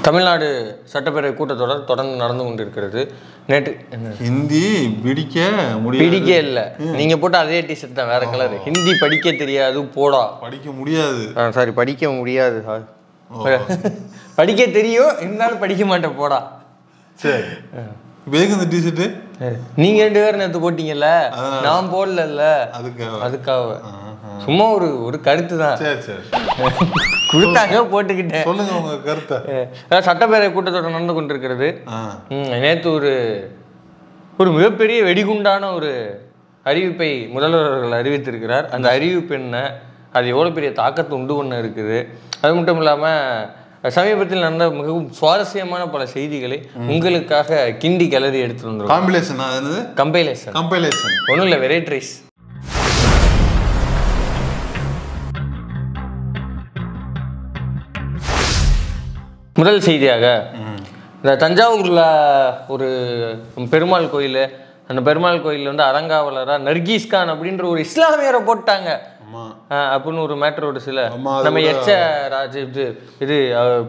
தமிழ்நாடு சட்டப்பேரவை கூட்டத்தொடர் தொடர்ந்து நடந்து கொண்டிருக்கிறது. நேற்று ஹிந்தி பிடிக்க இல்லை, நீங்க போட்ட அதே டிஷர்ட் தான், வேற கலர். ஹிந்தி படிக்க தெரியாது போடா. படிக்க முடியாது, சாரி படிக்க முடியாது, படிக்க தெரியும் இருந்தாலும் படிக்க மாட்டேன் போடா. சரி, வேக இந்த டிஷர்ட்டு நீங்க 2 பேரும் நேற்று போட்டீங்கல்ல, நான் போடல. அதுக்காக சும்மா ஒரு கருத்து தான். சரி சரி கொடுத்தாங்க போட்டுக்கிட்டேன். சொல்லுங்க உங்க கருத்தை. சட்டப்பேரவை கூட்டத்தொடர் நடந்து கொண்டிருக்கிறது. நேற்று ஒரு மிகப்பெரிய வெடிகுண்டான ஒரு அறிவிப்பை முதல்வர் அவர்கள் அறிவித்திருக்கிறார். அந்த அறிவிப்பு என்ன, அது எவ்வளோ பெரிய தாக்கத்தை உண்டு பண்ண இருக்குது, அது மட்டும் இல்லாமல் சமீபத்தில் நடந்த மிகவும் சுவாரஸ்யமான பல செய்திகளை உங்களுக்காக கிண்டி கிளறி எடுத்துட்டு வந்துடும். கம்பைலேஷன் ஒன்றும் இல்லை, வெரைட்டி ரைஸ். முதல் செய்தியாக, இந்த தஞ்சாவூரில் ஒரு பெருமாள் கோயில், அந்த பெருமாள் கோயிலில் வந்து அறங்காவலராக நர்கீஸ் கான் அப்படின்ற ஒரு இஸ்லாமியரை போட்டாங்க அப்படின்னு ஒரு மேட்டர் ஒரு சில நம்ம இது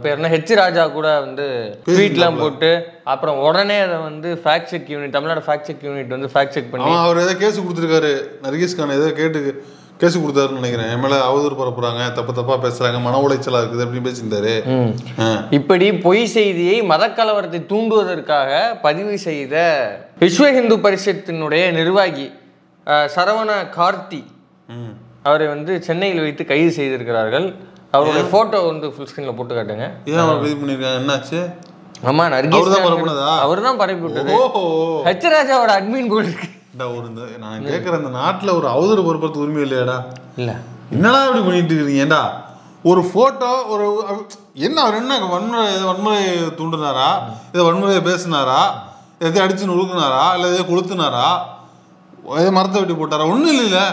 பேர் என்ன ஹெச் ராஜா கூட வந்து ட்வீட்லாம் போட்டு அப்புறம் உடனே அதை வந்து fact check unit, Tamil Nadu fact check unit வந்து ஃபேக்ட் செக் பண்ணி அவர் ஏதோ கேஸ் கொடுத்துருக்காரு. நர்கீஸ் கான் ஏதோ கேட்டு கேஸ் கொடுத்தாருன்னு நினைக்கிறேன். என் மேல அவதூறு பரப்புறாங்க, தப்பா பேசுறாங்க, மன உளைச்சலா இருக்குது அப்படின்னு பேசியிருந்தாரு. இப்படி பொய் செய்தியை மதக்கலவரத்தை தூண்டுவதற்காக பதிவு செய்த விஸ்வ இந்து பரிஷத்தினுடைய நிர்வாகி சரவண கார்த்தி அவரை வந்து சென்னையில் வைத்து கைது செய்திருக்கிறார்கள். அவருடைய போட்டோ வந்து ஃபுல் ஸ்கிரீன்ல போட்டு காட்டுங்க. என்னாச்சு? ஆமா, நர்கீஸ் அவர் தான் பரப்பி விட்டது. ஹெச் ராஜாவோட அட்மின் போல இருக்கு. நான் கேட்குற அந்த நாட்டில் ஒரு அவதூறு பொறுப்பது உரிமை இல்லையாடா? இல்லை, என்னடா இப்படி பண்ணிட்டு இருக்கீங்கடா? ஒரு ஃபோட்டோ ஒரு என்ன, அவர் என்ன வன்முறை தூண்டுனாரா, இதை வன்முறையை பேசினாரா, எதை அடிச்சு நொழுக்குனாரா, இல்லை எதை கொளுத்துனாரா, எதை மரத்தை வெட்டி போட்டாரா? ஒன்றும் இல்லை,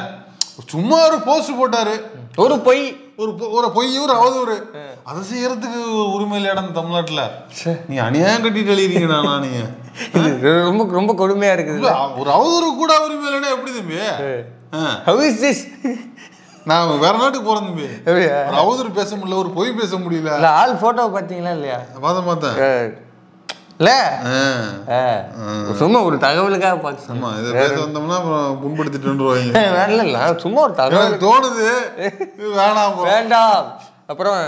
சும்மா ஒரு போஸ்ட் போட்டாரு. ஒரு பொய் ஒரு அவதூறு, அதை செய்யறதுக்கு உரிமை இல்லையாடா தமிழ்நாட்டுல? நீ அநியாயம் கட்டிட்டு எழுதிறீங்கடா. நீங்க ரொம்ப ரொம்ப கொடுமையா இருக்குது. ஒரு அவதூறு கூட உரிமை இல்லைன்னா எப்படி தம்பி? நான் வேற நாட்டுக்கு போறேன் தம்பி. அவதூறு பேச முடியல, ஒரு பொய் பேச முடியல. ஆள் போட்டோ பாத்தீங்களா இல்லையா? பார்த்தேன் இல்ல, சும்மா ஒரு தகவலுக்காக பார்க்க இதை பேச வந்தோம்னா புண்படுத்திட்டு வேணல, சும்மா ஒரு தகவல் தோணுது, வேண்டாம். அப்புறம்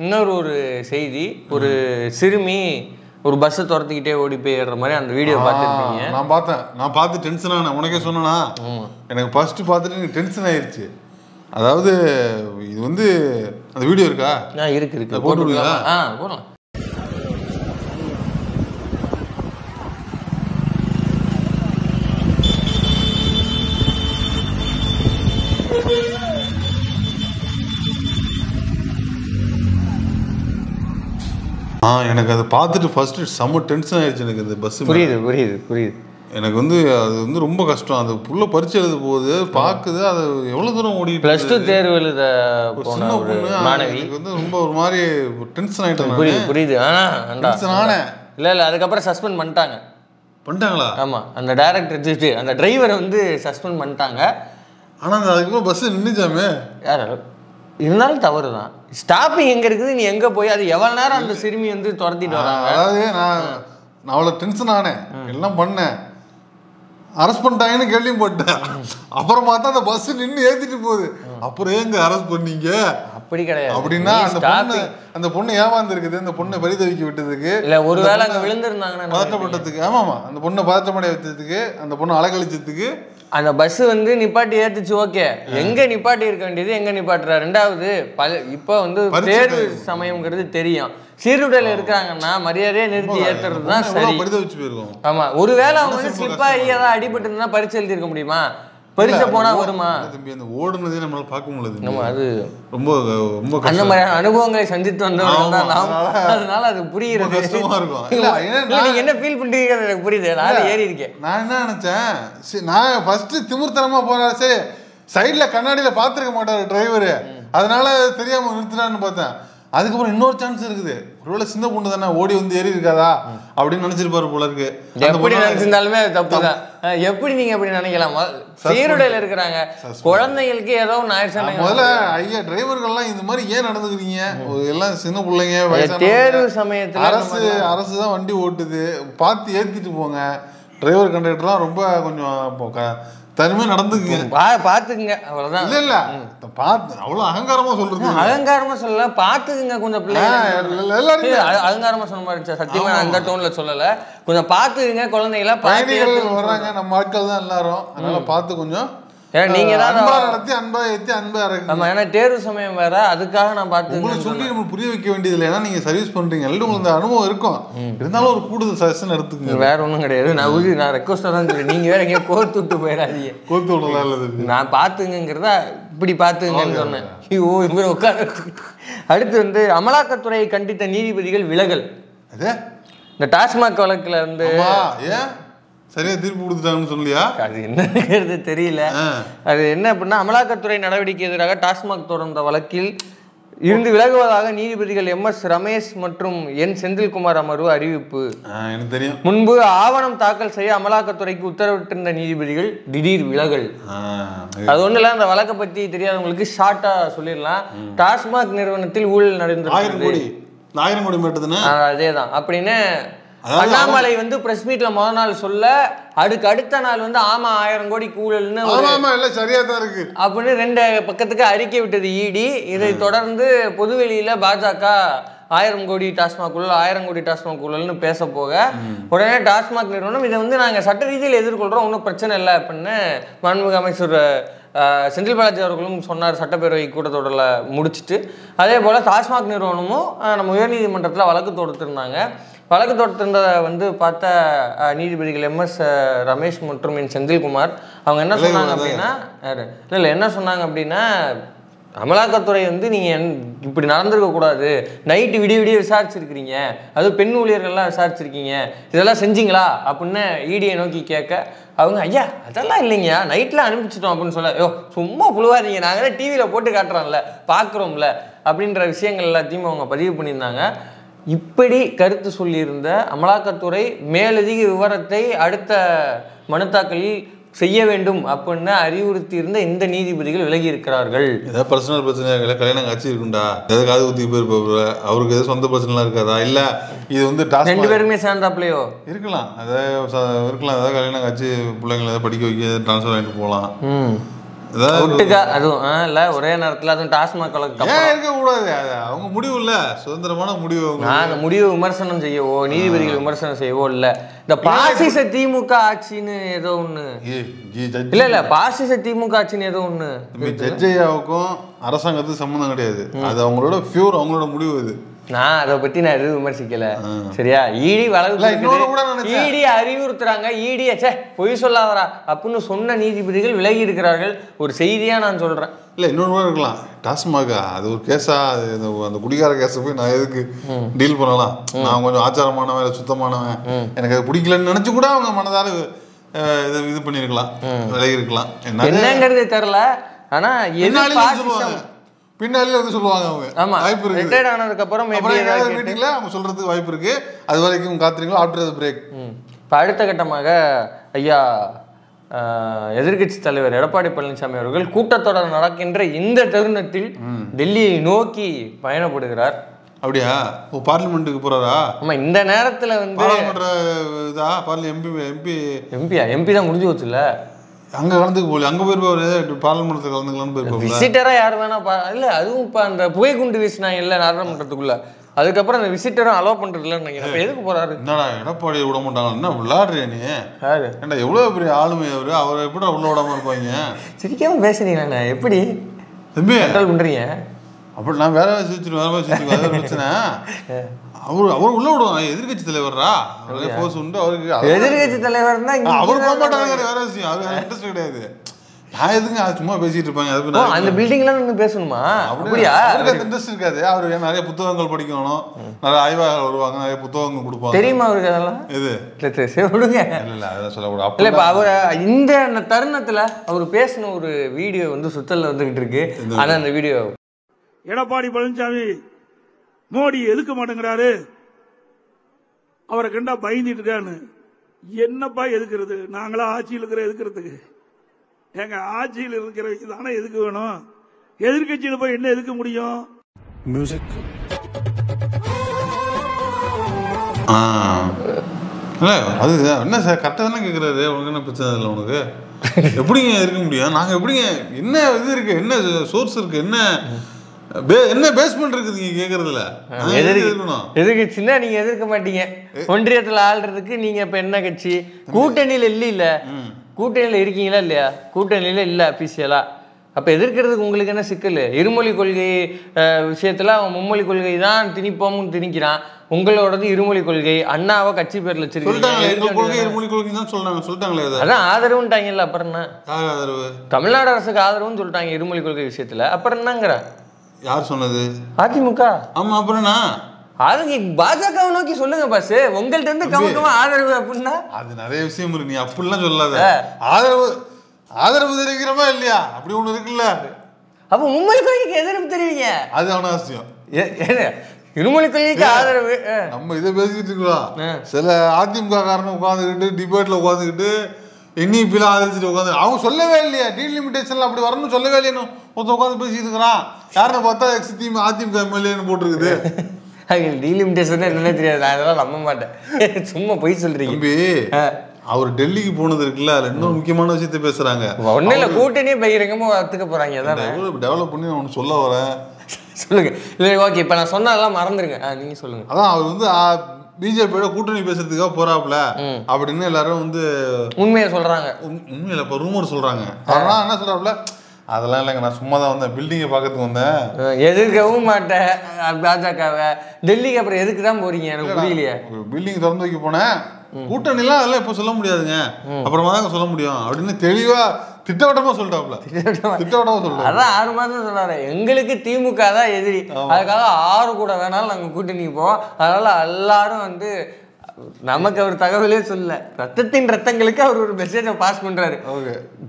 இன்னொரு செய்தி, ஒரு சிறுமி ஒரு பஸ்ஸை துரத்திக்கிட்டே ஓடி போய் ஏறுற மாதிரி அந்த வீடியோ பார்த்துருப்பீங்க. நான் பார்த்து டென்ஷன் ஆனேன். உனக்கே சொன்னா, எனக்கு ஃபர்ஸ்ட் பார்த்துட்டு எனக்கு டென்ஷன் ஆயிடுச்சு. அதாவது இது வந்து அந்த வீடியோ இருக்கா? இருக்கு போட்டுருக்கீங்களா? போடலாம். எனக்கு அதை பார்த்துட்டு ஃபர்ஸ்ட் செம்ம டென்ஷன் ஆயிடுச்சு. எனக்கு இந்த பஸ் புரியுது. எனக்கு வந்து அது வந்து ரொம்ப கஷ்டம். அது புள்ள பரிச்சு எழுத போகுது, பார்க்குது, அது எவ்வளோ தூரம் ஓடி +2 தேர்வு எழுத சின்ன பொண்ணு. எனக்கு வந்து ரொம்ப ஒரு மாதிரி டென்ஷன் ஆகிட்டேன். புரியுது. டென்ஷன் ஆனேன். இல்லை, அதுக்கப்புறம் சஸ்பெண்ட் பண்ணிட்டாங்களா? ஆமாம், அந்த டைரக்டர் அந்த டிரைவரை வந்து சஸ்பெண்ட் பண்ணிட்டாங்க. ஆனால் அதுக்கப்புறம் பஸ் நின்றுச்சாமே. இருந்தாலும் தவறு தான். ஸ்டாப்பிங் எங்கே இருக்குது, நீ எங்கே போய் அது எவ்வளோ நேரம் அந்த சிறுமி வந்து துரத்திட்டு வராங்க. அதாவது நான் அவ்வளோ டென்ஷன் ஆனேன், எல்லாம் பண்ணேன், அரெஸ்ட் பண்ணிட்டாங்கன்னு கேள்வியும் போட்டேன். அப்புறம் பார்த்தா அந்த பஸ் நின்று ஏற்றிட்டு போகுது. அப்புறம் ஏங்க அரெஸ்ட் பண்ணீங்க? அப்படி கிடையாது. அப்படின்னா அந்த பொண்ணு ஏமாந்துருக்குது, அந்த பொண்ணை பரிதவிக்க விட்டதுக்கு, இல்லை ஒருவேளை அங்கே விழுந்திருந்தாங்கன்னா பதட்டப்பட்டதுக்கு, ஆமாம்மா அந்த பொண்ணை பதட்டமடைய வைத்ததுக்கு, அந்த பொண்ணை அலக்கழிச்சதுக்கு அந்த பஸ் வந்து நிப்பாட்டி ஏத்துச்சு. ஓகே, எங்க நிப்பாட்டி இருக்க வேண்டியது எங்க நிப்பாட்டுற. ரெண்டாவது இப்போ வந்து தேர்வு சமயம்ங்கிறது தெரியும். சீருடையில இருக்கிறாங்கன்னா மரியாதையை நிறுத்தி ஏத்துறது தான் சரி. ஆமா, ஒருவேளை அவங்க வந்து ஸ்லிப் ஆகி ஏதாவது அடிபட்டு இருந்தா பரிசு எழுதி இருக்க முடியுமா? பரிசு போனா வருமா? அந்த ஓடுனதே நம்மளால பார்க்க முடியல. நம்ம அது ரொம்ப ரொம்ப அந்த மாதிரியான அனுபவங்களை சந்தித்து வந்தவங்க தான் நாம். அதனால அது புரியுறது கஷ்டமா இருக்கும். நீங்க என்ன ஃபீல் பண்றீங்க எனக்கு புரியுது. நான் ஏறி இருக்கேன். நான் என்ன நினைச்சேன், நான் ஃபர்ஸ்ட் திமிர்த்தனமா போறாரு, சரி சைட்ல கண்ணாடியில பாத்துருக்க மாட்டாரு டிரைவரு, அதனால தெரியாம நிறுத்தினான்னு பார்த்தேன். அதுக்கப்புறம் இன்னொரு சான்ஸ் இருக்குது, ஒருவேளை சின்ன பொண்ணு தானே ஓடி வந்து ஏறி இருக்காதா அப்படின்னு நினைச்சிருப்பாரு போல இருக்கு. எப்படி நினைச்சிருந்தாலுமே அது தப்பு தான். எப்படி நீங்க எப்படி நினைக்கலாமா? சீருடையில இருக்கிறாங்க குழந்தைகளுக்கு ஏதோ ஒன்று ஆயிடுச்சு. முதல்ல ஐயா டிரைவர்கள்லாம் இந்த மாதிரி ஏன் நடந்துக்கிறீங்க? எல்லாம் சின்ன பிள்ளைங்க, தேர்வு சமயத்துல அரசு தான் வண்டி ஓட்டுது, பார்த்து ஏத்திட்டு போங்க. டிரைவர் கண்டக்டர்லாம் ரொம்ப கொஞ்சம் தனிமையா நடந்துக்குங்க, பாத்துக்குங்க, அவ்வளவுதான். இல்ல இல்ல பாத்து அவ்வளவு அகங்காரமா சொல்றது, அகங்காரமா சொல்லல, பாத்துக்குங்க கொஞ்சம் பிள்ளைங்க. அகங்காரமா சொன்ன மாதிரி சத்தியமா அந்த டோன்ல சொல்லல. கொஞ்சம் பாத்துக்குங்க குழந்தைகள. பயணிகள் வர்றாங்க, நம்ம ஆட்கள் தான் எல்லாரும், அதனால பார்த்து கொஞ்சம் நீங்க அன்பா நடத்தி அன்பா ஏத்தி அன்பா இறங்க. ஆமா, ஏன்னா தேர்வு சமயம் வேற, அதுக்காக நான் பார்த்து உங்களுக்கு சொல்லி நம்ம புரிய வைக்க வேண்டியது இல்லை. ஏன்னா நீங்க சர்வீஸ் பண்றீங்க, உங்களுக்கு இந்த அனுபவம் இருக்கும். இருந்தாலும் ஒரு கூடுதல் சஜஷன் எடுத்துக்கங்க, வேற ஒன்றும் கிடையாது. நான் ரெக்வஸ்டா தான் சொல்றேன், நீங்க வேற எங்கேயோ கோர்த்து விட்டு போயிடாதீங்க. கோர்த்து விடலாம் இல்லது, நான் பாத்துங்கிறதா இப்படி பாத்துங்கன்னு சொன்னேன். ஐயோ இவரை உட்கார. அடுத்து அமலாக்கத்துறையை கண்டித்த நீதிபதிகள் விலகல். இந்த டாஸ்மாக் வழக்குல ஏன் சரியா தீர்ப்பு கொடுத்துட்டாங்கன்னு சொல்லியா? அது என்னங்கிறது தெரியல. அது என்ன அப்படின்னா, அமலாக்கத்துறை நடவடிக்கை எதிராக டாஸ்மாக் தொடர்ந்த வழக்கில் இருந்து விலகுவதாக நீதிபதிகள் MS ரமேஷ் மற்றும் N செந்தில்குமார் அமர்வு அறிவிப்பு. எனக்கு தெரியும். முன்பு ஆவணம் தாக்கல் செய்ய அமலாக்கத்துறைக்கு உத்தரவிட்டிருந்த நீதிபதிகள் திடீர் விலகல். அது ஒண்ணு இல்ல, அந்த வழக்கை பத்தி தெரியாதவங்களுக்கு ஷார்ட்டா சொல்லிடலாம். டாஸ்மாக் நிறுவனத்தில் ஊழல் நடந்திருக்கு, 1000 கோடி மேட்டதுன்னா அதேதான் அப்படின்னு அண்ணாமலை பிரஸ் மீட்ல முதல் நாள் சொல்ல, அடுத்த நாள் ஆமா 1000 கோடி ஊழல்னு சரியா தான் இருக்கு அப்படின்னு 2 பக்கத்துக்கு அறிக்கை விட்டது இடி. இதை தொடர்ந்து பொதுவெளியில பாஜக 1000 கோடி டாஸ்மாக் ஊழல், 1000 கோடி டாஸ்மாக் ஊழல்னு பேச போக, உடனே டாஸ்மாக் நிறுவனம் இதை நாங்க சட்ட ரீதியில் எதிர்கொள்றோம், ஒன்றும் பிரச்சனை இல்லை அப்படின்னு மாண்புமிகு அமைச்சர் செந்தில் பாலாஜி அவர்களும் சொன்னார் சட்டப்பேரவை கூட்டத்தொடரில் முடிச்சுட்டு. அதே போல் டாஸ்மாக் நிறுவனமும் நம்ம உயர்நீதிமன்றத்தில் வழக்கு தொடுத்திருந்தாங்க. வழக்கு தொடுத்திருந்ததை பார்த்த நீதிபதிகள் MS ரமேஷ் மற்றும் N செந்தில்குமார் அவங்க என்ன சொன்னாங்க அப்படின்னா, இல்லை என்ன சொன்னாங்க அப்படின்னா, அமலாக்கத்துறை நீங்கள் இப்படி நடந்திருக்கக்கூடாது, நைட்டு விடிய விசாரிச்சிருக்கிறீங்க, அதுவும் பெண் ஊழியர்கள்லாம் விசாரிச்சிருக்கீங்க, இதெல்லாம் செஞ்சீங்களா அப்படின்னு இடியை நோக்கி கேட்க, அவங்க ஐயா அதெல்லாம் இல்லைங்க, நைட்டில் அனுப்பிச்சிட்டோம் அப்படின்னு சொல்ல, யோ சும்மா புழுவாதீங்க, நாங்கள் டிவியில் போட்டு காட்டுறோம்ல, பார்க்குறோம்ல அப்படின்ற விஷயங்கள் எல்லாத்தையும் அவங்க பதிவு பண்ணியிருந்தாங்க. இப்படி கருத்து சொல்லியிருந்த அமலாக்கத்துறை மேலதிக விவரத்தை அடுத்த மனுத்தாக்களில் செய்ய வேண்டும் அப்படின்னு அறிவுறுத்தி இருந்த இந்த நீதிபதிகள் விலகி இருக்கிறார்கள். ஏதாவது பர்சனல் பிரச்சனை, கல்யாணம் காட்சி இருக்குண்டா, ஏதாவது காது குத்தி போயிருப்பாரு, அவருக்கு எதாவது சொந்த பிரச்சனைலாம் இருக்காதா, இல்ல இது 2 பேருமே சேர்ந்தாப்லையோ இருக்கலாம், அதாவது இருக்கலாம், ஏதாவது கல்யாணம் காட்சி பிள்ளைங்களை ஏதாவது படிக்க வைக்க ட்ரான்ஸ்ஃபர் ஆகிட்டு போகலாம், ஒட்டுக்கா அதுவும் இல்ல ஒரே நேரத்துல அதுவும் டாஸ்மாக் இருக்க கூடாது. அவங்க முடிவு இல்ல, சுதந்திரமான முடிவு. அந்த முடிவு விமர்சனம் செய்யவோ நீதிபதிகள் விமர்சனம் செய்யவோ இல்ல. இந்த பாசிச திமுக ஆட்சின்னு ஏதோ ஒண்ணு இல்ல பாசிச திமுக ஆட்சின்னு ஏதோ ஒண்ணு. ஜட்ஜையாவுக்கும் அரசாங்கத்துக்கு சம்மந்தம் கிடையாது, அது அவங்களோட பியூர் அவங்களோட முடிவு. இது நான் அதை பத்தி நான் எதுவும் விமர்சிக்கல, சரியா? ஈடி ஈடி அறிவுறுத்துறாங்க, ஈடிய பொய் சொல்லாதரா அப்படின்னு சொன்ன நீதிபதிகள் விலகி இருக்கிறார்கள். ஒரு செய்தியா நான் சொல்றேன். இல்ல இன்னொரு இருக்கலாம், டாஸ்மாக் அது ஒரு கேஸா, அந்த குடிகார கேஸை போய் நான் எதுக்கு டீல் பண்ணலாம், நான் கொஞ்சம் ஆச்சாரமானவன் சுத்தமானவன், எனக்கு அது பிடிக்கலன்னு நினைச்சு கூட அவங்க மனதால இது பண்ணிருக்கலாம், விலகி இருக்கலாம். என்னங்கிறது தெரியல. ஆனா பின்னாலே சொல்லுவாங்க அவங்க. ஆமா, ரிட்டையர்ட் ஆனதுக்கு அப்புறம் மீட்டிங்ல அவங்க சொல்றதுக்கு வாய்ப்பு இருக்கு. அது வரைக்கும் காத்துறீங்களா, ஆஃப்டர் பிரேக். இப்போ அடுத்த கட்டமாக ஐயா எதிர்கட்சி தலைவர் எடப்பாடி பழனிசாமி அவர்கள் கூட்டத்தொடர் நடக்கின்ற இந்த தருணத்தில் டெல்லியை நோக்கி பயணப்படுகிறார். அப்படியா? பார்லிமெண்ட்டுக்கு போறாரா? ஆமா, இந்த நேரத்துல எம்பி தான் முடிஞ்சு வச்சுல, அங்க கலந்துக்கு போல, அங்க போயிருப்பாரு, பார்லிமெண்ட்ல கலந்துக்கலாம்னு போயிருப்பாரு. விசிட்டரா யார் வேணா இல்ல, அதுவும் இப்ப அந்த புகைக்குண்டு வீசினாங்க இல்ல நாடாளுமன்றத்துக்குள்ள, அதுக்கப்புறம் அந்த விசிட்டரும் அலோவ் பண்றது இல்லைன்னு எதுக்கு போறாரு? என்னடா எடப்பாடி விட மாட்டாங்க, என்ன விளையாடுறியா நீ? ஏன்டா எவ்வளவு பெரிய ஆளுமை அவரு, அவரை எப்படி உள்ள விடாம இருப்பாங்க? சிரிக்காம பேசுறீங்களா? எப்படி தம்பி கண்ட்ரோல் பண்றீங்க? அப்படி நான் வேற சிரிச்சிருவேன், பிரச்சனை. அவர் உள்ள விடுவாங்க, எதிர்கட்சி தலைவர்ரா, அவருக்கு எதிர்கட்சி தலைவர் அவர் போக மாட்டாங்க, வேற விஷயம், அவருக்கு இன்ட்ரெஸ்ட் கிடையாது. நான் எதுங்க சும்மா பேசிட்டு இருப்பாங்க, அதுக்கு அந்த பில்டிங்ல நின்னு பேசணுமா? அப்படியா? அவருக்கு இன்ட்ரெஸ்ட் இருக்காது, அவரு நிறைய புத்தகங்கள் படிக்கணும், நிறைய ஆய்வாளர்கள் வருவாங்க, நிறைய புத்தகங்கள் கொடுப்பாங்க. தெரியுமா அவருக்கு அதெல்லாம்? இது விடுங்க, இல்ல அதெல்லாம் சொல்லக்கூடாது. இல்ல இப்ப அவர் இந்த தருணத்துல அவர் பேசின ஒரு வீடியோ சுத்தல்ல வந்துகிட்டு இருக்கு. ஆனா அந்த வீடியோ எடப்பாடி பழனிசாமி மோடி எதுக்க மாட்டேங்கிறாரு, அவரை கண்டா பயந்துட்டு இருக்கான்னு. என்னப்பா எதுக்குறது? நாங்களா ஆட்சியில் இருக்கிற எதுக்குறதுக்கு? எங்க ஆட்சியில் இருக்கிறவங்க தானே எதுக்கு வேணும். எதிர்கட்சியில போய் என்ன எதுக்க முடியும்? மியூசிக் அது என்ன சார் கரெக்டாக தானே கேட்குறாரு. உனக்கு என்ன பிரச்சனை இல்லை? உனக்கு எப்படிங்க இருக்க முடியும்? நாங்கள் எப்படிங்க என்ன இது இருக்கு, என்ன சோர்ஸ் இருக்கு, என்ன பேஸ்மெண்ட் இருக்குது நீங்க கேட்கறதுல? எதிர்கட்சின்னா நீங்க எதிர்க்க மாட்டீங்க. ஒன்றியத்தில் ஆள்றதுக்கு நீங்க இப்ப என்ன கட்சி? கூட்டணியில இல்ல கூட்டணியில இருக்கீங்களா இல்லையா? கூட்டணியில இல்ல அபிஷியலா. அப்ப எதிர்க்கிறதுக்கு உங்களுக்கு என்ன சிக்கல்? இருமொழி கொள்கை விஷயத்துல அவன் மும்மொழி கொள்கை தான் திணிப்போம்னு திணிக்கிறான். உங்களோடது இருமொழி கொள்கை. அண்ணாவை கட்சி பேர்ல சொல்லிட்டாங்களே, அதான் ஆதரவுட்டாங்கல்ல. அப்புறம் என்ன ஆதரவு? தமிழ்நாடு அரசுக்கு ஆதரவுன்னு சொல்லிட்டாங்க இருமொழி கொள்கை விஷயத்துல. அப்புறம் என்னங்கிற? யார் சொன்னது? அதிமுக. ஆமா, அப்புறம் என்ன? அதுக்கு பாஜகவை நோக்கி சொல்லுங்க பாஸ். உங்கள்ட்ட இருந்து கவனமா ஆதரவு அப்படின்னா அது நிறைய விஷயம் இருக்கு. நீ அப்படிலாம் சொல்லாத. ஆதரவு தெரிவிக்கிறமா இல்லையா? அப்படி ஒண்ணு இருக்குல்ல. அப்ப மும்மொழி கொள்கைக்கு எதிர்ப்பு தெரிவிங்க. அது அவசியம். இருமொழி கொள்கைக்கு ஆதரவு. நம்ம இதை பேசிக்கிட்டு இருக்கலாம். சில அதிமுக காரணம் உட்காந்துக்கிட்டு டிபேட்ல உட்காந்துக்கிட்டு என்இபிலாம் ஆதரிச்சுட்டு உட்காந்து அவங்க சொல்லவே இல்லையா டீலிமிட்டேஷன்ல அப்படி வரணும்னு சொல்லவே இல்லைன்னு ஒருத்தன் உட்காந்து பேசிட்டு இருக்கிறான். யாருன்னு பார்த்தா அதிமுக எம்எல்ஏன்னு போட்டிருக்குது. டீலிமிட்டேஷன் என்னன்னே தெரியாது. நான் அதெல்லாம் நம்ப மாட்டேன். சும்மா போய் சொல்றீங்க. தம்பி, அவர் டெல்லிக்கு போனது இருக்குல்ல, அதுல இன்னொரு முக்கியமான விஷயத்த பேசுறாங்க. ஒன்னும் இல்ல, கூட்டணியே பகிரங்கமா வளர்த்துக்க போறாங்க. டெவலப் பண்ணி நான் ஒன்று சொல்ல வரேன். சொல்லுங்க. இல்லை ஓகே, இப்ப நான் சொன்னதெல்லாம் மறந்துருங்க. நீங்க சொல்லுங்க. அதான் அவர் வந்து பிஜேபியோட கூட்டணி பேசுறதுக்காக போறாப்ல அப்படின்னு எல்லாரும் வந்து உண்மையை சொல்றாங்க. உண்மையில இப்ப ரூமர் சொல்றாங்க. ஆனா என்ன சொல்றாப்ல, அதெல்லாம் இல்லைங்க, நான் சும்மா தான் வந்தேன், பில்டிங்கை பார்க்கறதுக்கு வந்தேன், எதிர்க்கவும் மாட்டேன் பாஜகவை. டெல்லிக்கு அப்புறம் எதுக்கு தான் போறீங்க எனக்கு புரியலையே. பில்டிங் திறந்து வைக்க போனேன், கூட்டணிலாம் அதெல்லாம் இப்போ சொல்ல முடியாதுங்க, அப்புறமா தாங்க சொல்ல முடியும் அப்படின்னு தெளிவா திட்டவட்டமா சொல்லிட்டாப்ல. திட்டவட்டமா சொல்றாரு. அதான் 6 மாசம் சொன்னாரு. எங்களுக்கு திமுக தான் எதிரி, அதுக்காக 6 கூட வேணாலும் நாங்க கூட்டணிக்கு போவோம். அதனால எல்லாரும் வந்து நமக்கு அவர் தகவலே சொல்ல, ரத்தத்தின் ரத்தங்களுக்கு அவர் ஒரு மெசேஜை பாஸ் பண்றாரு.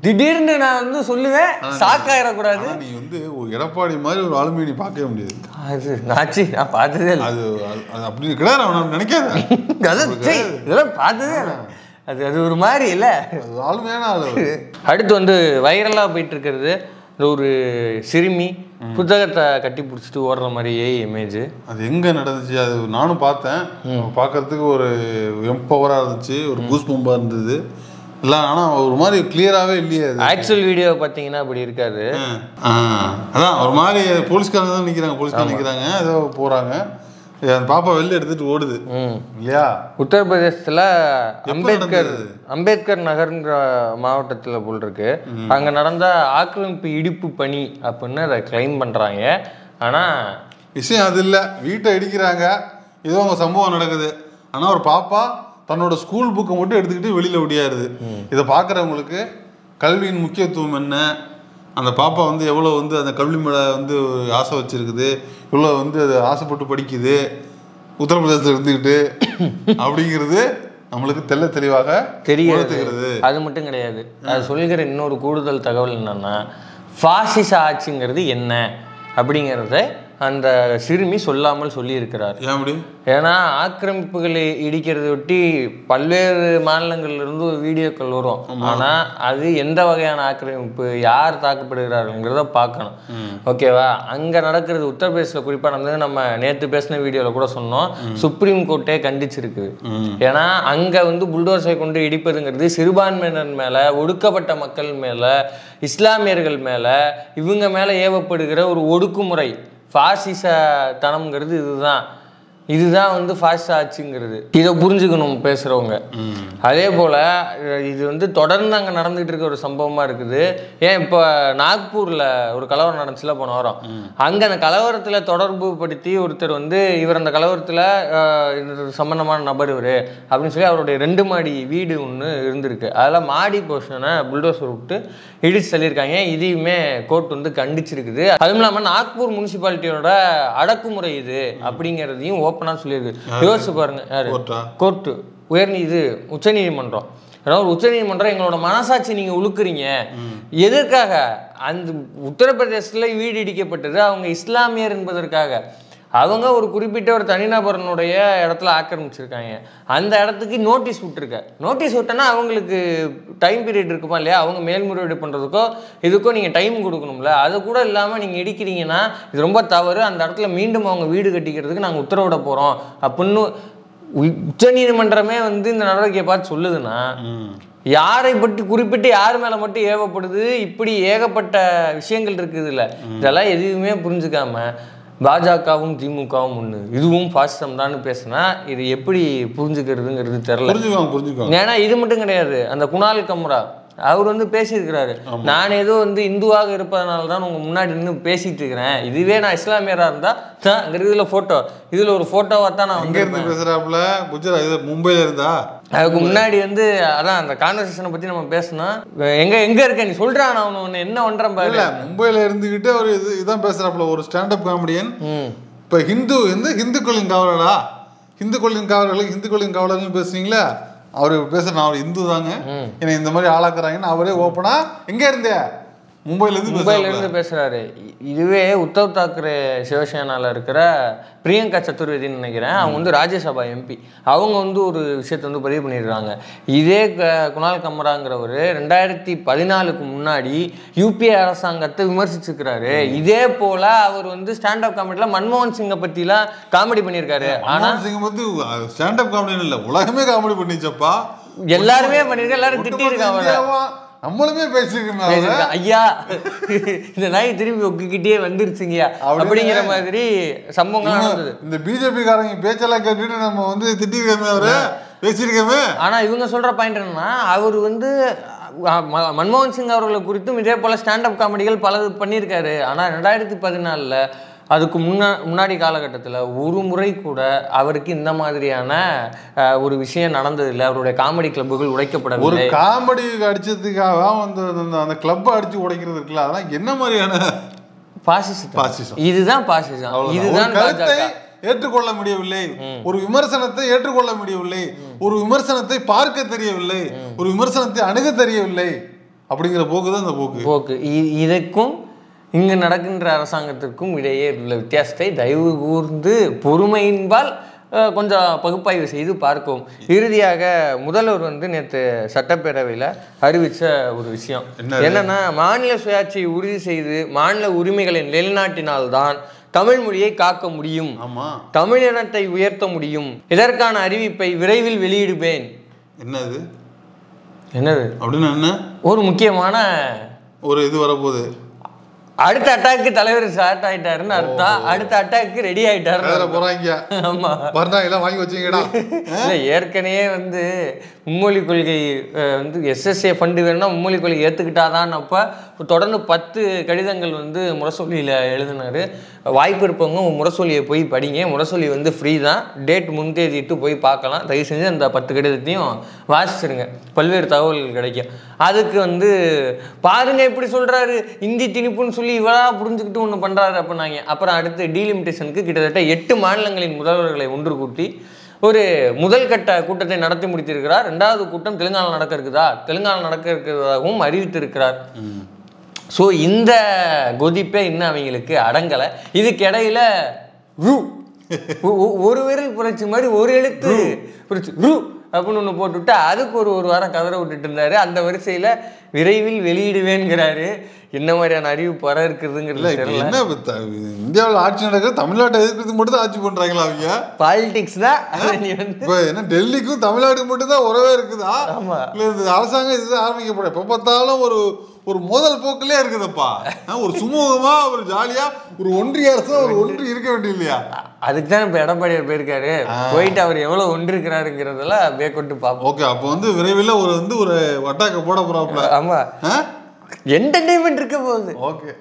திடீர்னு நான் வந்து சொல்லுவேன், ஷாக் ஆயிடக்கூடாது. நீ வந்து எடப்பாடி மாதிரி ஒரு ஆளுமையை நீ பார்க்கவே முடியாது. அது நாச்சி நான் பார்த்ததே இல்லை. அது அப்படி கிடையாது, அவன் நினைக்காத இதெல்லாம் பார்த்ததே இல்லை. அது அது ஒரு மாதிரி இல்ல, ஆளுமையான ஆளு. அடுத்து வந்து வைரலா போயிட்டு இருக்கிறது ஒரு சிறுமி புத்தகத்தை கட்டி பிடிச்சிட்டு ஓடுற மாதிரியே இமேஜ். அது எங்க நடந்துச்சு? அது நானும் பார்த்தேன். பார்க்கறதுக்கு ஒரு எம்பவரா இருந்துச்சு, ஒரு கூஸ் பம்பா இருந்தது இல்லை. ஆனால் ஒரு மாதிரி கிளியராகவே இல்லையே. ஆக்சுவல் வீடியோ பார்த்தீங்கன்னா அப்படி இருக்காது. அதான் ஒரு மாதிரி போலீஸ்காரங்க தான் நிற்கிறாங்க, போலீஸ்காரங்க நிற்கிறாங்க, ஏதோ போகிறாங்க. அந்த பாப்பா வெளில எடுத்துட்டு ஓடுது இல்லையா? உத்தரப்பிரதேசத்துல அம்பேத்கர் நகர்ங்கிற மாவட்டத்துல போல் இருக்கு. அங்க நடந்த ஆக்கிரமிப்பு இடிப்பு பணி அப்படின்னு அதை கிளைம் பண்றாங்க. ஆனா விஷயம் அது இல்லை, வீட்டை இடிக்கிறாங்க, ஏதோ அவங்க சம்பவம் நடக்குது. ஆனா ஒரு பாப்பா தன்னோட ஸ்கூல் புக்கை மட்டும் எடுத்துக்கிட்டு வெளியில ஒடியாருது. இதை பார்க்குறவங்களுக்கு கல்வியின் முக்கியத்துவம் என்ன, அந்த பாப்பா வந்து எவ்வளோ வந்து அந்த கல்வி மேலே வந்து ஆசை வச்சிருக்குது, இவ்வளோ வந்து அது ஆசைப்பட்டு படிக்குது உத்தரப்பிரதேசத்தில் இருந்துக்கிட்டு அப்படிங்கிறது நம்மளுக்கு தெளிவாக தெரிகிறது. அது மட்டும் கிடையாது, அது சொல்கிற இன்னொரு கூடுதல் தகவல் என்னன்னா, பாசிச ஆட்சிங்கிறது என்ன அப்படிங்கிறத அந்த சிறுமி சொல்லாமல் சொல்லி இருக்கிறார். ஏன்னா ஆக்கிரமிப்புகளை இடிக்கிறத ஒட்டி பல்வேறு மாநிலங்கள்ல இருந்து வீடியோக்கள் வரும். ஆனா அது எந்த வகையான ஆக்கிரமிப்பு, யார் தாக்கப்படுகிறார்கள்ங்கிறத பார்க்கணும். ஓகேவா? அங்க நடக்கிறது உத்தரப்பிரதேசல குறிப்பா நடந்தது. நம்ம நேற்று பேசின வீடியோல கூட சொன்னோம், சுப்ரீம் கோர்ட்டே கண்டிச்சிருக்கு. ஏன்னா அங்க வந்து புல்டோசரை கொண்டு இடிப்பதுங்கிறது சிறுபான்மையினர் மேல, ஒடுக்கப்பட்ட மக்கள் மேல, இஸ்லாமியர்கள் மேல, இவங்க மேல ஏவப்படுகிற ஒரு ஒடுக்குமுறை. பாசிச தனம்ங்கிறது இதுதான் வந்து பாசிச ஆட்சிங்கிறது. இதை புரிஞ்சுக்கணும் பேசுறவங்க. அதே போல இது வந்து தொடர்ந்து அங்கே நடந்துகிட்டு இருக்க ஒரு சம்பவமா இருக்குது. ஏன் இப்போ நாக்பூர்ல ஒரு கலவரம் நடந்துச்சுல போன வாரம், அங்க அந்த கலவரத்துல தொடர்பு படுத்தி ஒருத்தர் வந்து இவர் அந்த கலவரத்துல சம்பந்தமான நபர் இவர் அப்படின்னு சொல்லி அவருடைய 2 மாடி வீடு ஒன்று இருந்திருக்கு. அதில் மாடி போர்ஷனை புல்டோசர் விட்டு இடிச்சு தள்ளியிருக்காங்க. இதையுமே கோர்ட் வந்து கண்டிச்சிருக்குது. அதுவும் இல்லாமல் நாக்பூர் முனிசிபாலிட்டியோட அடக்குமுறை இது அப்படிங்கிறதையும் ஓப்பனா சொல்லியிருக்கு. யோசிச்சு பாருங்க, யாரு கோர்ட்டு, உச்சநீதிமன்றம். அதாவது உச்சநீதிமன்றம் எங்களோட மனசாட்சி நீங்க உழுக்குறீங்க, எதற்காக? அந்த உத்தரப்பிரதேசத்துல வீடு இடிக்கப்பட்டது அவங்க இஸ்லாமியர் என்பதற்காக. அவங்க ஒரு குறிப்பிட்ட ஒரு தனிநபரனுடைய இடத்துல ஆக்கிரமிச்சிருக்காங்க. அந்த இடத்துக்கு நோட்டீஸ் விட்டுருக்க. நோட்டீஸ் விட்டோன்னா அவங்களுக்கு டைம் பீரியட் இருக்குமா இல்லையா, அவங்க மேல்முறையீடு பண்ணுறதுக்கோ இதுக்கோ நீங்கள் டைம் கொடுக்கணும்ல. அது கூட இல்லாமல் நீங்கள் இடிக்கிறீங்கன்னா இது ரொம்ப தவறு, அந்த இடத்துல மீண்டும் அவங்க வீடு கட்டிக்கிறதுக்கு நாங்கள் உத்தரவிட போகிறோம் அப்படின்னு உச்சநீதிமன்றமே வந்து இந்த நடவடிக்கையை பார்த்து சொல்லுதுன்னா, யாரை பற்றி குறிப்பிட்டு யார் மேலே மட்டும் ஏவப்படுது? இப்படி ஏகப்பட்ட விஷயங்கள் இருக்குது இல்லை. இதெல்லாம் எதுவுமே புரிஞ்சுக்காம பாஜகவும் திமுகவும் ஒன்று, இதுவும் பாசிசம் தான் பேசினா இது எப்படி புரிஞ்சுக்கிறதுங்கிறது தெரியல. ஏன்னா இது மட்டும் கிடையாது, அந்த குணால் கம்ரா அவர் வந்து பேசியிருக்கிறாரு, நான் ஏதோ வந்து இந்துவாக இருப்பதனால தான் உங்க முன்னாடி நின்று பேசிட்டு இருக்கிறேன், இதுவே நான் இஸ்லாமியரா இருந்தா இதுல போட்டோ, இதுல ஒரு போட்டோவா தான் நான் இங்க இருந்து பேசுறாப்புல. குஜராத் மும்பைல இருந்தா அதுக்கு முன்னாடி வந்து அதான் அந்த கான்வர்சேஷனை பத்தி நம்ம பேசணும். எங்க இருக்க நீ சொல்றான், நான் ஒன்னு என்ன பண்றேன் பாரு. மும்பைல இருந்துகிட்டு அவர் இதான் பேசுறாப்புல, ஒரு ஸ்டாண்டப் காமெடியன். இப்ப இந்துக்களின் காவலரா, இந்துக்களின் காவலர்கள் பேசுறீங்களா, அவரு பேசுற நான் ஒரு இந்து தாங்க, என்னை இந்த மாதிரி ஆளாக்குறாங்கன்னு அவரே ஓப்பனா எங்க இருந்தே மும்பைல இருந்து பேசுறாரு. இதுவே உத்தவ் தாக்கரே சிவசேனால இருக்கிற பிரியங்கா சதுர்வேதின்னு நினைக்கிறேன், அவங்க வந்து ராஜ்யசபா எம்பி, அவங்க வந்து ஒரு விஷயத்தை வந்து பதிவு பண்ணிடுறாங்க. இதே குணால் கம்ராங்கிறவர் 2014 முன்னாடி யூபிஏ அரசாங்கத்தை விமர்சிச்சிருக்கிறாரு. இதே போல அவர் வந்து ஸ்டாண்டப் காமெடியில மன்மோகன் சிங்கை பத்திலாம் காமெடி பண்ணியிருக்காரு. ஆனா சிங் வந்து ஸ்டாண்டப் காமெடி இல்ல, உலகமே காமெடி பண்ணிச்சப்பா, எல்லாருமே பண்ணிருக்க, எல்லாரும் திட்டி இருக்காங்க, நம்மளுமே பேசிருக்கோம். ஐயா இந்த நாய் திரும்பி உங்ககிட்டே வந்துருச்சுங்கயா அப்படிங்கிற மாதிரி சம்பவங்கள் நடந்தது. இந்த பிஜேபி காரங்க பேச்செல்லாம் கேட்டுட்டு நம்ம வந்து திட்டிருக்கோமே, அவரு பேசியிருக்கோமே. ஆனா இவங்க சொல்ற பாயிண்ட் என்னன்னா, அவர் வந்து மன்மோகன் சிங் அவர்களை குறித்தும் இதே போல ஸ்டாண்டப் காமெடிகள் பலது பண்ணியிருக்காரு. ஆனா 2014 அதுக்கு முன்னாடி காலகட்டத்தில் ஒரு முறை கூட அவருக்கு இந்த மாதிரியான ஒரு விஷயம் நடந்ததில்லை. அவருடைய காமெடி கிளப்புகள் உடைக்கப்படவில்லை. ஒரு காமெடி அடிச்சதுக்காக அந்த கிளப்பை அடிச்சு உடைக்கிறது இருக்குல்ல, அதெல்லாம் என்ன மாதிரியான பாசிசம்? இதுதான் பாசிசம். இதுதான் ஏற்றுக்கொள்ள முடியவில்லை, ஒரு விமர்சனத்தை ஏற்றுக்கொள்ள முடியவில்லை, ஒரு விமர்சனத்தை பார்க்க தெரியவில்லை, ஒரு விமர்சனத்தை அணுக தெரியவில்லை அப்படிங்கிற போக்கு தான் இந்த போக்கு. இதற்கும் இங்கு நடக்கின்ற அரசாங்கத்திற்கும் இடையே உள்ள வித்தியாசத்தை தயவு கூர்ந்து பொறுமையின்பால் கொஞ்சம் பகுப்பாய்வு செய்து பார்க்கவும். இறுதியாக முதல்வர் வந்து நேற்று சட்டப்பேரவையில் அறிவித்த ஒரு விஷயம் என்னன்னா, மாநில சுயாட்சியை உறுதி செய்து மாநில உரிமைகளை நிலைநாட்டினால்தான் தமிழ் மொழியை காக்க முடியும், தமிழினத்தை உயர்த்த முடியும், இதற்கான அறிவிப்பை விரைவில் வெளியிடுவேன். என்னது அப்படின்னா என்ன, ஒரு முக்கியமான ஒரு இது வரப்போகுது. அடுத்த அட்டாக்கு தலைவர் ஸ்டார்ட் ஆயிட்டாருன்னு அர்த்தம், அடுத்த அட்டாக்கு ரெடி ஆயிட்டாரு போறாங்க. ஆமா, வாங்கி வச்சீங்கடா. இல்ல ஏற்கனவே வந்து மும்மொழி கொள்கை வந்து SSA ஃபண்டு வேணும்னா மும்மொழி கொள்கை ஏற்றுக்கிட்டாதான். அப்போ தொடர்ந்து 10 கடிதங்கள் வந்து முரசொலியில் எழுதினாரு. வாய்ப்பு இருப்பவங்க முரசொலியை போய் படிங்க, முரசொலி வந்து ஃப்ரீ தான், டேட் முன்தேதிட்டு போய் பார்க்கலாம். தயவு செஞ்சு அந்த 10 கடிதத்தையும் வாசிச்சிருங்க, பல்வேறு தகவல்கள் கிடைக்கும். அதுக்கு வந்து பாருங்க இப்படி சொல்றாரு, இந்தி திணிப்புன்னு சொல்லி இவளா புரிஞ்சுக்கிட்டு ஒன்று பண்றாரு அப்படின்னாங்க. அப்புறம் அடுத்து டீலிமிட்டேஷனுக்கு கிட்டத்தட்ட 8 மாநிலங்களின் முதல்வர்களை ஒன்று கூட்டி ஒரு முதல் கட்ட கூட்டத்தை நடத்தி முடித்திருக்கிறார். 2வது கூட்டம் தெலுங்கானா நடக்க இருக்கிறதாகவும் அறிவித்திருக்கிறார். ஸோ இந்த கொதிப்பே இன்னும் அவங்களுக்கு அடங்கலை. இதுக்கு இடையில ஒரு விரல் புரட்சி மாதிரி ஒரு எழுத்து புரட்சி அப்படின்னு ஒன்று போட்டுவிட்டு அதுக்கு ஒரு வாரம் கதற விட்டுட்டு இருந்தாரு. அந்த வரிசையில் விரைவில் வெளியிடுவேன்கிறாரு. என்ன மாதிரியான அறிவிப்பு வர இருக்குதுங்கிறது தெரியல. என்ன இந்தியாவில் ஆட்சி நடக்கிறது, தமிழ்நாட்டை எதிர்க்கிறது மட்டும் தான் ஆட்சி பண்றாங்களா அவங்க? பாலிடிக்ஸ் தான். என்ன டெல்லிக்கும் தமிழ்நாட்டுக்கு மட்டும் தான் உறவே இருக்குதா? ஆமா, இல்லை இந்த அரசாங்கம் இதுதான் ஆரம்பிக்கப்படும். எப்போ பார்த்தாலும் ஒரு முதல் போக்கிலே இருக்குதுப்பா. ஒரு சுமூகமா ஒரு ஜாலியா ஒரு ஒன்றிய அரசு ஒரு ஒன்றி இருக்க வேண்டிய இல்லையா? அதுக்கு தான் இப்போ எடப்பாடியார் போயிருக்காரு. போயிட்டு அவர் எவ்வளவு ஒன்று இருக்கிறாருங்கிறதெல்லாம் மேற்கொண்டு பார்ப்போம். ஓகே, அப்போ வந்து விரைவில் ஒரு அட்டாக்க போட போறாப்புல. ஆமா, என்டர்டெயின்மெண்ட் இருக்க போகுது. ஓகே.